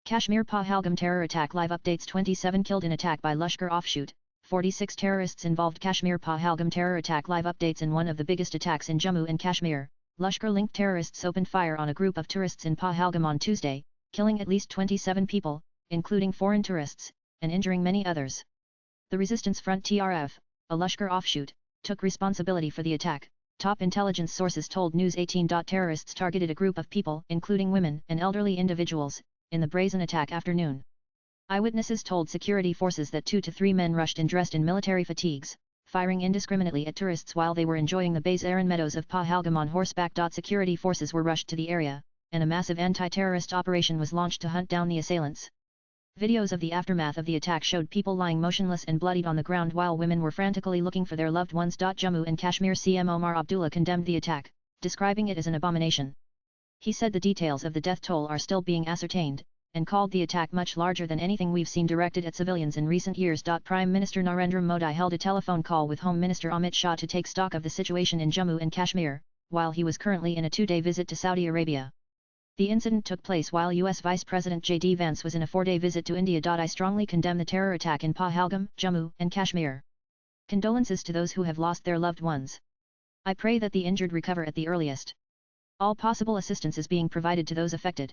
Kashmir Pahalgam terror attack live updates 27 killed in attack by Lashkar Offshoot, 46 terrorists involved Kashmir Pahalgam terror attack live updates in one of the biggest attacks in Jammu and Kashmir. Lashkar-linked terrorists opened fire on a group of tourists in Pahalgam on Tuesday, killing at least 27 people, including foreign tourists, and injuring many others. The Resistance Front TRF, a Lashkar offshoot, took responsibility for the attack. Top intelligence sources told News 18. Terrorists targeted a group of people, including women and elderly individuals, in the brazen attack afternoon. Eyewitnesses told security forces that 2 to 3 men rushed in dressed in military fatigues, firing indiscriminately at tourists while they were enjoying the Bays Aran meadows of Pahalgam on horseback. Security forces were rushed to the area, and a massive anti-terrorist operation was launched to hunt down the assailants. Videos of the aftermath of the attack showed people lying motionless and bloodied on the ground while women were frantically looking for their loved ones. Jammu and Kashmir CM Omar Abdullah condemned the attack, describing it as an abomination. He said the details of the death toll are still being ascertained, and called the attack much larger than anything we've seen directed at civilians in recent years. Prime Minister Narendra Modi held a telephone call with Home Minister Amit Shah to take stock of the situation in Jammu and Kashmir, while he was currently in a 2-day visit to Saudi Arabia. The incident took place while US Vice President J.D. Vance was in a 4-day visit to India. I strongly condemn the terror attack in Pahalgam, Jammu and Kashmir. Condolences to those who have lost their loved ones. I pray that the injured recover at the earliest. All possible assistance is being provided to those affected.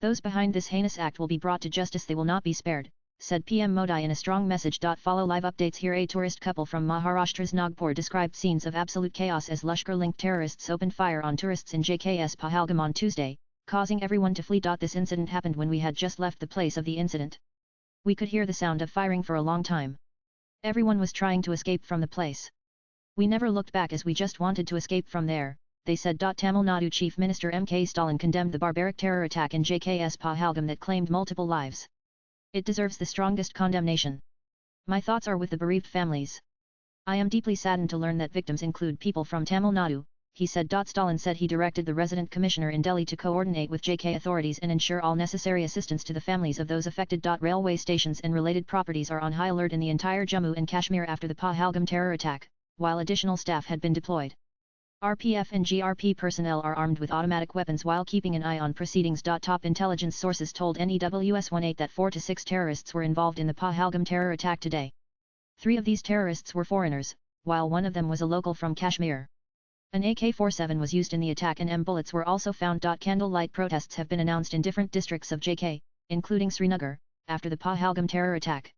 Those behind this heinous act will be brought to justice. They will not be spared, said PM Modi in a strong message. Follow live updates here. A tourist couple from Maharashtra's Nagpur described scenes of absolute chaos as Lashkar-linked terrorists opened fire on tourists in JK's Pahalgam on Tuesday, causing everyone to flee. This incident happened when we had just left the place of the incident. We could hear the sound of firing for a long time. Everyone was trying to escape from the place. We never looked back as we just wanted to escape from there, they said. Tamil Nadu Chief Minister M.K. Stalin condemned the barbaric terror attack in JK's Pahalgam that claimed multiple lives. It deserves the strongest condemnation. My thoughts are with the bereaved families. I am deeply saddened to learn that victims include people from Tamil Nadu, he said. Stalin said he directed the resident commissioner in Delhi to coordinate with JK authorities and ensure all necessary assistance to the families of those affected. Railway stations and related properties are on high alert in the entire Jammu and Kashmir after the Pahalgam terror attack, while additional staff had been deployed. RPF and GRP personnel are armed with automatic weapons while keeping an eye on proceedings. Top intelligence sources told NEWS 18 that 4 to 6 terrorists were involved in the Pahalgam terror attack today. 3 of these terrorists were foreigners, while one of them was a local from Kashmir. An AK-47 was used in the attack and M bullets were also found. Candlelight protests have been announced in different districts of JK, including Srinagar, after the Pahalgam terror attack.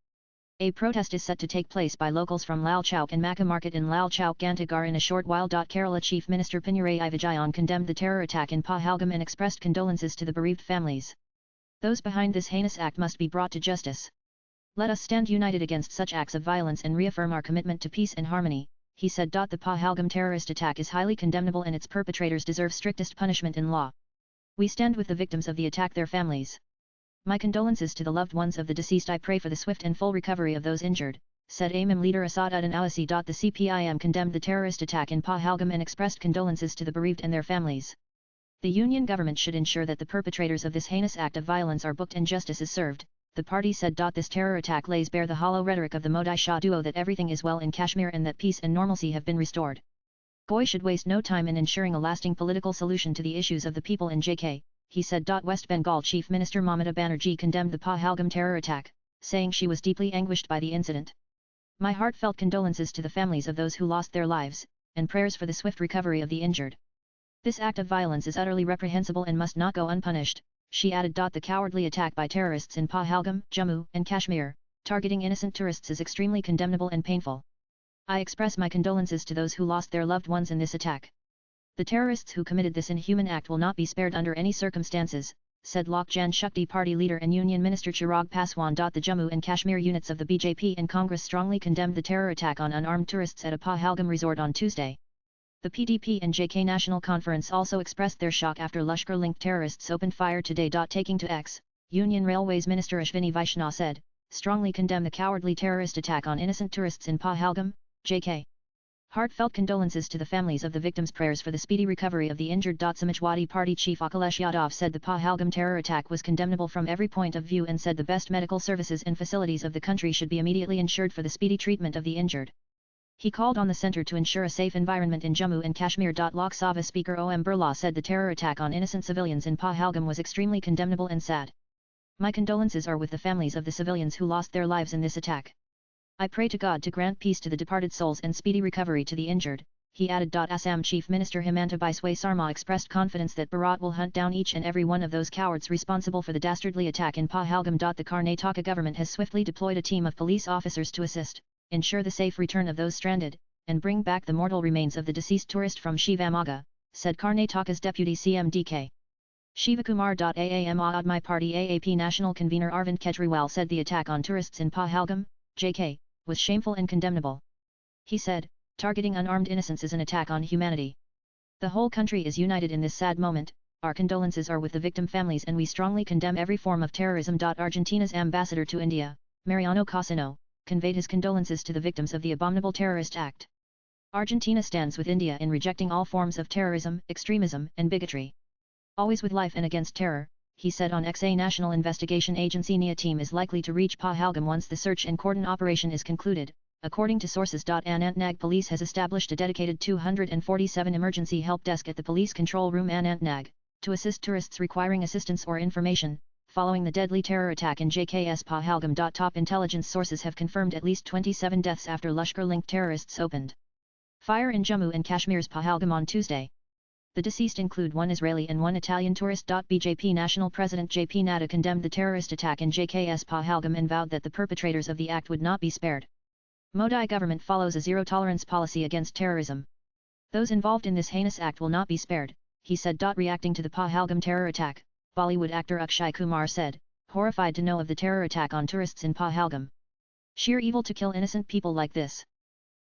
A protest is set to take place by locals from Lal Chowk and Makka Market in Lal Chowk Gantagar in a short while. Kerala Chief Minister Pinarayi Vijayan condemned the terror attack in Pahalgam and expressed condolences to the bereaved families. Those behind this heinous act must be brought to justice. Let us stand united against such acts of violence and reaffirm our commitment to peace and harmony, he said. The Pahalgam terrorist attack is highly condemnable and its perpetrators deserve strictest punishment in law. We stand with the victims of the attack, their families. My condolences to the loved ones of the deceased. I pray for the swift and full recovery of those injured, said AIM leader Asad Uddin Awasi. The CPIM condemned the terrorist attack in Pahalgam and expressed condolences to the bereaved and their families. The union government should ensure that the perpetrators of this heinous act of violence are booked and justice is served, the party said. This terror attack lays bare the hollow rhetoric of the Modi-Shah duo that everything is well in Kashmir and that peace and normalcy have been restored. Goy should waste no time in ensuring a lasting political solution to the issues of the people in JK, he said. West Bengal Chief Minister Mamata Banerjee condemned the Pahalgam terror attack, saying she was deeply anguished by the incident. My heartfelt condolences to the families of those who lost their lives, and prayers for the swift recovery of the injured. This act of violence is utterly reprehensible and must not go unpunished, she added. The cowardly attack by terrorists in Pahalgam, Jammu and Kashmir, targeting innocent tourists is extremely condemnable and painful. I express my condolences to those who lost their loved ones in this attack. The terrorists who committed this inhuman act will not be spared under any circumstances, said Lok Jan Shakti Party leader and Union Minister Chirag Paswan. The Jammu and Kashmir units of the BJP and Congress strongly condemned the terror attack on unarmed tourists at a Pahalgam resort on Tuesday. The PDP and JK National Conference also expressed their shock after Lashkar-linked terrorists opened fire today. Taking to X, Union Railways Minister Ashwini Vaishnaw said, strongly condemn the cowardly terrorist attack on innocent tourists in Pahalgam, JK. Heartfelt condolences to the families of the victims, prayers for the speedy recovery of the injured. Samajwadi Party Chief Akhilesh Yadav said the Pahalgam terror attack was condemnable from every point of view and said the best medical services and facilities of the country should be immediately ensured for the speedy treatment of the injured. He called on the centre to ensure a safe environment in Jammu and Kashmir. Lok Sabha Speaker Om Birla said the terror attack on innocent civilians in Pahalgam was extremely condemnable and sad. My condolences are with the families of the civilians who lost their lives in this attack. I pray to God to grant peace to the departed souls and speedy recovery to the injured, he added. Assam Chief Minister Himanta Biswa Sarma expressed confidence that Bharat will hunt down each and every one of those cowards responsible for the dastardly attack in Pahalgam. The Karnataka government has swiftly deployed a team of police officers to assist, ensure the safe return of those stranded, and bring back the mortal remains of the deceased tourist from Shivamogga, said Karnataka's Deputy CM D.K. Shivakumar. Aam Aadmi Party AAP National Convener Arvind Kejriwal said the attack on tourists in Pahalgam, JK, was shameful and condemnable. He said, targeting unarmed innocents is an attack on humanity. The whole country is united in this sad moment, our condolences are with the victim families and we strongly condemn every form of terrorism. Argentina's ambassador to India, Mariano Cosino, conveyed his condolences to the victims of the abominable terrorist act. Argentina stands with India in rejecting all forms of terrorism, extremism, and bigotry. Always with life and against terror, he said on X. A national investigation agency NIA team is likely to reach Pahalgam once the search and cordon operation is concluded, according to sources. Anantnag Police has established a dedicated 247 emergency help desk at the police control room Anantnag, to assist tourists requiring assistance or information, following the deadly terror attack in JKS Pahalgam. Top intelligence sources have confirmed at least 27 deaths after Lashkar-linked terrorists opened fire in Jammu and Kashmir's Pahalgam on Tuesday. The deceased include one Israeli and one Italian tourist. BJP National President JP Nadda condemned the terrorist attack in JKS Pahalgam and vowed that the perpetrators of the act would not be spared. Modi government follows a zero-tolerance policy against terrorism. Those involved in this heinous act will not be spared, he said. Reacting to the Pahalgam terror attack, Bollywood actor Akshay Kumar said, horrified to know of the terror attack on tourists in Pahalgam. Sheer evil to kill innocent people like this.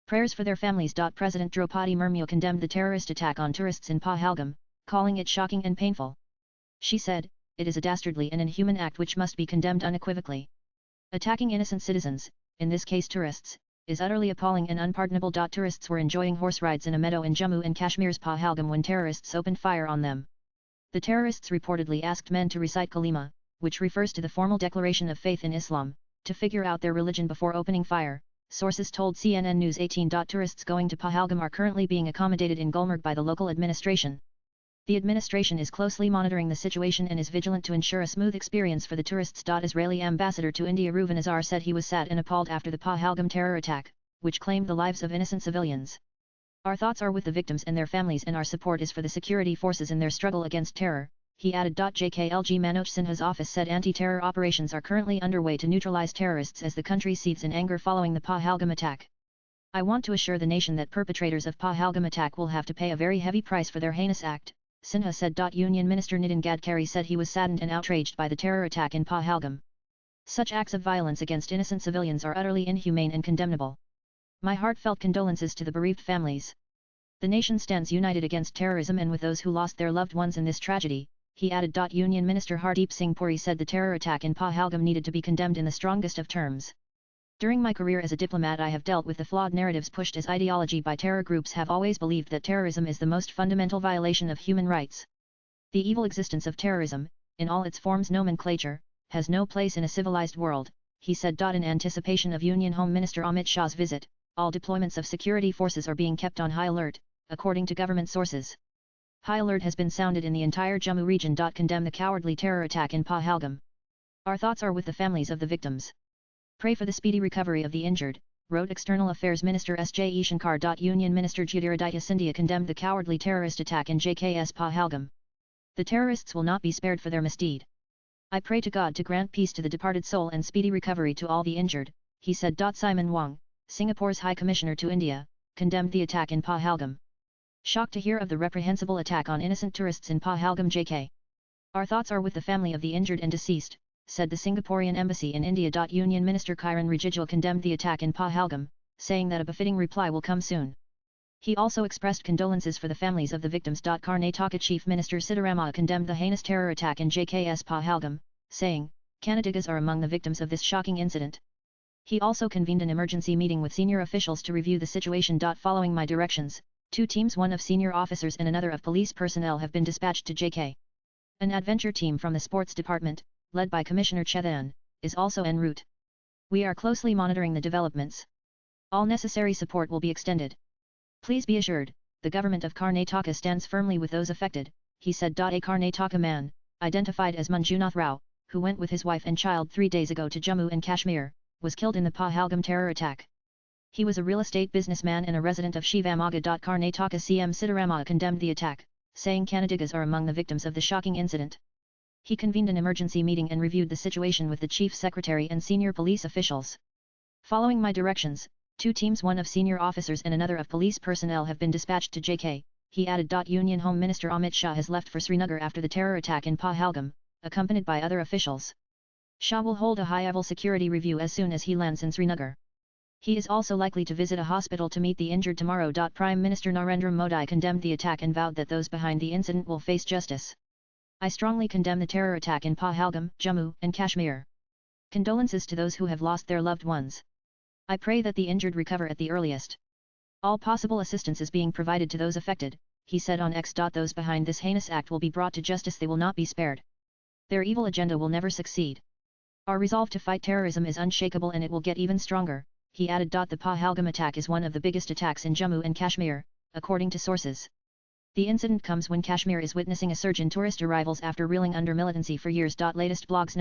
Prayers for their families. President Draupadi Murmu condemned the terrorist attack on tourists in Pahalgam, calling it shocking and painful. She said, it is a dastardly and inhuman act which must be condemned unequivocally. Attacking innocent citizens, in this case tourists, is utterly appalling and unpardonable. Tourists were enjoying horse rides in a meadow in Jammu and Kashmir's Pahalgam when terrorists opened fire on them. The terrorists reportedly asked men to recite Kalima, which refers to the formal declaration of faith in Islam, to figure out their religion before opening fire, sources told CNN News 18. Tourists going to Pahalgam are currently being accommodated in Gulmarg by the local administration. The administration is closely monitoring the situation and is vigilant to ensure a smooth experience for the tourists. Israeli ambassador to India Reuven Azar said he was sad and appalled after the Pahalgam terror attack, which claimed the lives of innocent civilians. Our thoughts are with the victims and their families and our support is for the security forces in their struggle against terror, he added. JKLG Manoj Sinha's office said anti-terror operations are currently underway to neutralize terrorists as the country seethes in anger following the Pahalgam attack. I want to assure the nation that perpetrators of Pahalgam attack will have to pay a very heavy price for their heinous act, Sinha said. Union Minister Nitin Gadkari said he was saddened and outraged by the terror attack in Pahalgam. Such acts of violence against innocent civilians are utterly inhumane and condemnable. My heartfelt condolences to the bereaved families. The nation stands united against terrorism and with those who lost their loved ones in this tragedy, he added. Union Minister Hardeep Singh Puri said the terror attack in Pahalgam needed to be condemned in the strongest of terms. During my career as a diplomat I have dealt with the flawed narratives pushed as ideology by terror groups have always believed that terrorism is the most fundamental violation of human rights. The evil existence of terrorism, in all its forms nomenclature, has no place in a civilized world, he said. In anticipation of Union Home Minister Amit Shah's visit, all deployments of security forces are being kept on high alert, according to government sources. High alert has been sounded in the entire Jammu region. Condemn the cowardly terror attack in Pahalgam. Our thoughts are with the families of the victims. Pray for the speedy recovery of the injured, wrote External Affairs Minister S.J. Shankar. Union Minister Jyotiraditya Scindia condemned the cowardly terrorist attack in JKS Pahalgam. The terrorists will not be spared for their misdeed. I pray to God to grant peace to the departed soul and speedy recovery to all the injured, he said. Simon Wong, Singapore's High Commissioner to India, condemned the attack in Pahalgam. Shocked to hear of the reprehensible attack on innocent tourists in Pahalgam JK. Our thoughts are with the family of the injured and deceased, said the Singaporean embassy in India. Union Minister Kiran Rijiju condemned the attack in Pahalgam, saying that a befitting reply will come soon. He also expressed condolences for the families of the victims. Karnataka Chief Minister Siddharamaiah condemned the heinous terror attack in JKS Pahalgam, saying, Kannadigas are among the victims of this shocking incident. He also convened an emergency meeting with senior officials to review the situation. Following my directions, 2 teams, one of senior officers and another of police personnel, have been dispatched to JK. An adventure team from the sports department, led by Commissioner Chetan, is also en route. We are closely monitoring the developments. All necessary support will be extended. Please be assured, the government of Karnataka stands firmly with those affected, he said. A Karnataka man, identified as Manjunath Rao, who went with his wife and child 3 days ago to Jammu and Kashmir, was killed in the Pahalgam terror attack. He was a real estate businessman and a resident of Shivamogga. Karnataka CM Siddaramaiah condemned the attack, saying Kannadigas are among the victims of the shocking incident. He convened an emergency meeting and reviewed the situation with the Chief Secretary and senior police officials. Following my directions, 2 teams, one of senior officers and another of police personnel, have been dispatched to JK, he added. Union Home Minister Amit Shah has left for Srinagar after the terror attack in Pahalgam, accompanied by other officials. Shah will hold a high-level security review as soon as he lands in Srinagar. He is also likely to visit a hospital to meet the injured tomorrow. Prime Minister Narendra Modi condemned the attack and vowed that those behind the incident will face justice. I strongly condemn the terror attack in Pahalgam, Jammu and Kashmir. Condolences to those who have lost their loved ones. I pray that the injured recover at the earliest. All possible assistance is being provided to those affected, he said on X. Those behind this heinous act will be brought to justice. They will not be spared. Their evil agenda will never succeed. Our resolve to fight terrorism is unshakable and it will get even stronger, he added. The Pahalgam attack is one of the biggest attacks in Jammu and Kashmir, according to sources. The incident comes when Kashmir is witnessing a surge in tourist arrivals after reeling under militancy for years. Latest blogs.